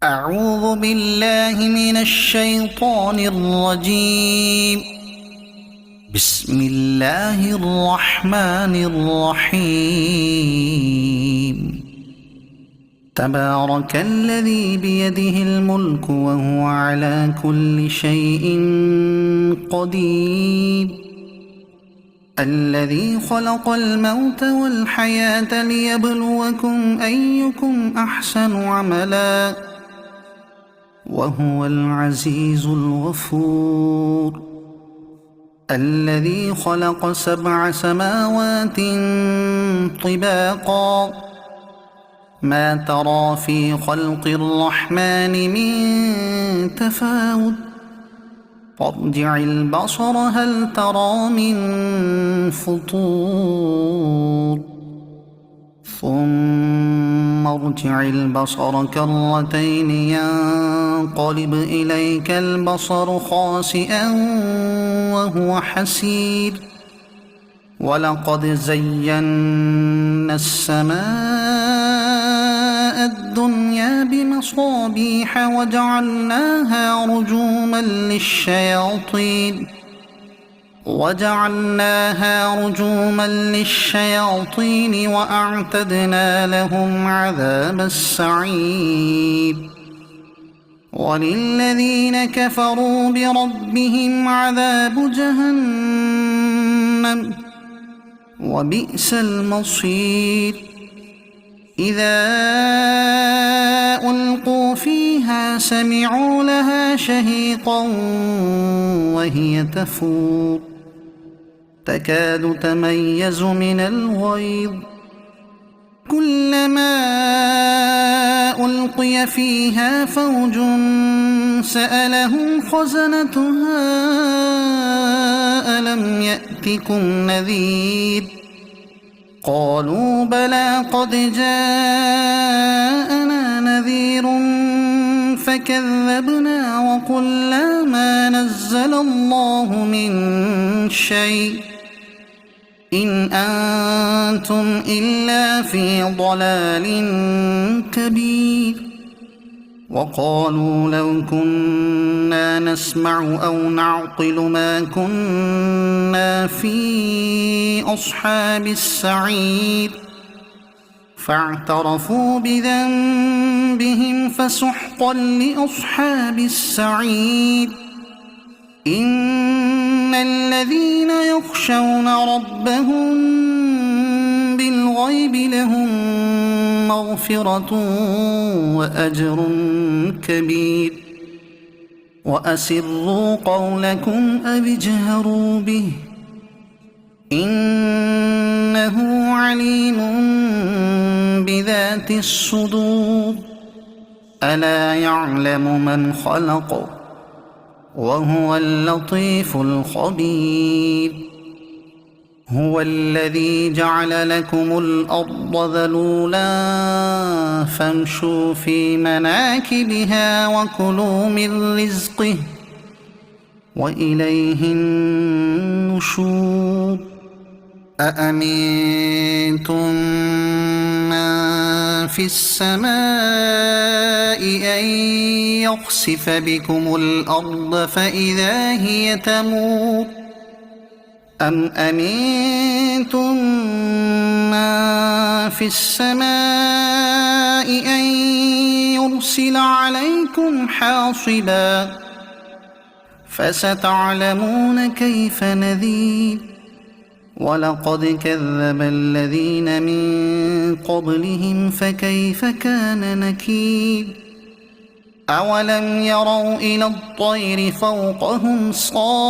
أعوذ بالله من الشيطان الرجيم. بسم الله الرحمن الرحيم. تبارك الذي بيده الملك وهو على كل شيء قدير. الذي خلق الموت والحياة ليبلوكم أيكم أحسن عملا وهو العزيز الغفور. الذي خلق 7 سماوات طباقا ما ترى في خلق الرحمن من تفاوت فارجع البصر هل ترى من فطور ثم ارجع البصر كرتين ينقلب إليك البصر خاسئا وهو حسير. ولقد زينا السماء الدنيا بمصابيح وجعلناها رجوما للشياطين وأعتدنا لهم عذاب السعير. وللذين كفروا بربهم عذاب جهنم وبئس المصير. إذا ألقوا فيها سمعوا لها شهيقا وهي تفور تكاد تميز من الغيظ. كلما ألقي فيها فوج سألهم خزنتها ألم يأتكم نذير قالوا بلى قد جاءنا نذير فكذبنا وقلنا ما نزل الله من شيء إن أنتم إلا في ضلال كبير. وقالوا لو كنا نسمع أو نعقل ما كنا في أصحاب السعير فاعترفوا بذنبهم فسحقا لأصحاب السعير. إن الذين يخشون ربهم بالغيب لهم مغفرة وأجر كبير. وأسروا قولكم أو اجهروا به إنه عليم بذات الصدور. ألا يعلم من خلق وهو اللطيف الخبير. هو الذي جعل لكم الأرض ذلولا فامشوا في مناكبها وكلوا من رزقه وإليه النشور. أأمنتم من في السماء أن يخسف بكم الأرض فإذا هي تمور أم أمنتم من في السماء أن يرسل عليكم حاصبا فستعلمون كيف نذير. ولقد كذب الذين من قبلهم فكيف كان نكير. أولم يروا إلى الطير فوقهم صافات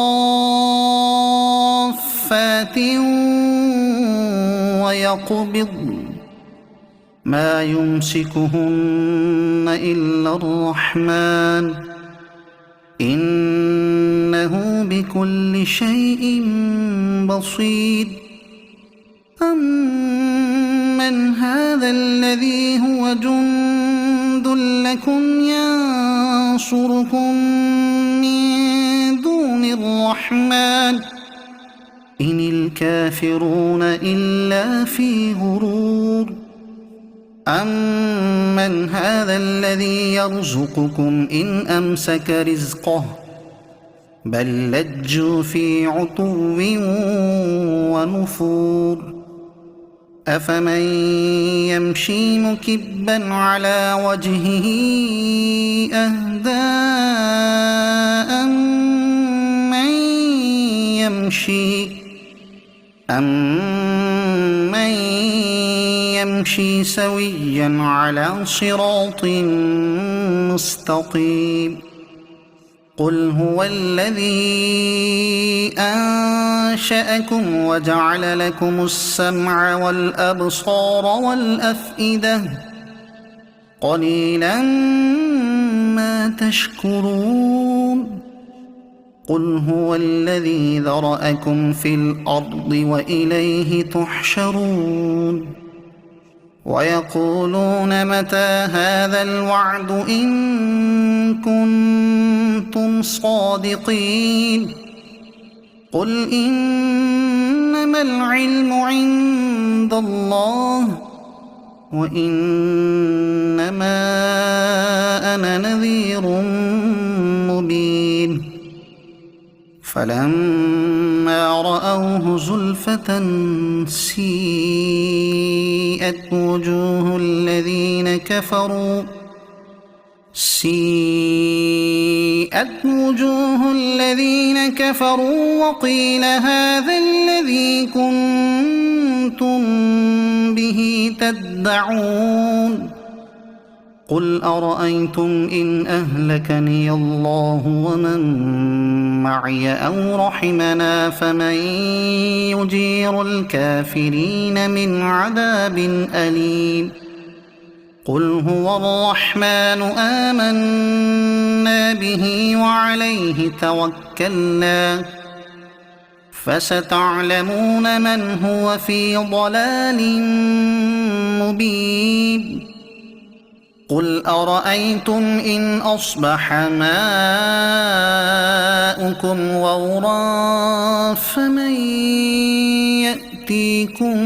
ويقبضن ما يمسكهن إلا الرحمن إنه بكل شيء بصير. أمن هذا الذي هو جند لكم ينصركم من دون الرحمن إن الكافرون إلا في غرور. أَمَّنْ هَذَا الَّذِي يَرْزُقُكُمْ إِنْ أَمْسَكَ رِزْقَهُ بَل لَّجُّوا فِي عُتُوٍّ وَنُفُورٍ أَفَمَن يَمْشِي مُكِبًّا عَلَىٰ وَجْهِهِ أَهْدَىٰ أَمَّن يَمْشِي سَوِيًّا عَلَىٰ صِرَاطٍ مُّسْتَقِيمٍ قُلْ هُوَ الَّذِي أَنشَأَكُمْ وَجَعَلَ لَكُمُ السَّمْعَ وَالْأَبْصَارَ وَالْأَفْئِدَةَ قَلِيلًا مَّا تَشْكُرُونَ قُلْ هُوَ الَّذِي ذَرَأَكُمْ فِي الْأَرْضِ وَإِلَيْهِ تُحْشَرُونَ وَيَقُولُونَ مَتَىٰ هَٰذَا الْوَعْدُ إِن كُنتُمْ صَادِقِينَ قُلْ إِنَّمَا الْعِلْمُ عِندَ اللَّهِ وَإِنَّمَا أَنَا نَذِيرٌ مُّبِينٌ فَلَمَّا رَأَوْهُ زُلْفَةً سِيئَتْ وُجُوهُ الَّذِينَ كَفَرُوا وَقِيلَ هَٰذَا الَّذِي كُنتُم بِهِ تَدَّعُونَ قُلْ أَرَأَيْتُمْ إِنْ أَهْلَكَنِيَ اللَّهُ وَمَن مَّعِيَ أَوْ رَحِمَنَا فَمَن يُجِيرُ الْكَافِرِينَ مِنْ عَذَابٍ أَلِيمٍ قُلْ هُوَ الرَّحْمَٰنُ آمَنَّا بِهِ وَعَلَيْهِ تَوَكَّلْنَا فَسَتَعْلَمُونَ مَنْ هُوَ فِي ضَلَالٍ مُّبِينٍ قُلْ أَرَأَيْتُمْ إِنْ أَصْبَحَ مَاؤُكُمْ غَوْرًا فَمَن يَأْتِيكُم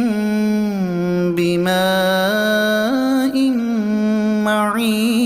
بِمَاءٍ مَّعِينٍ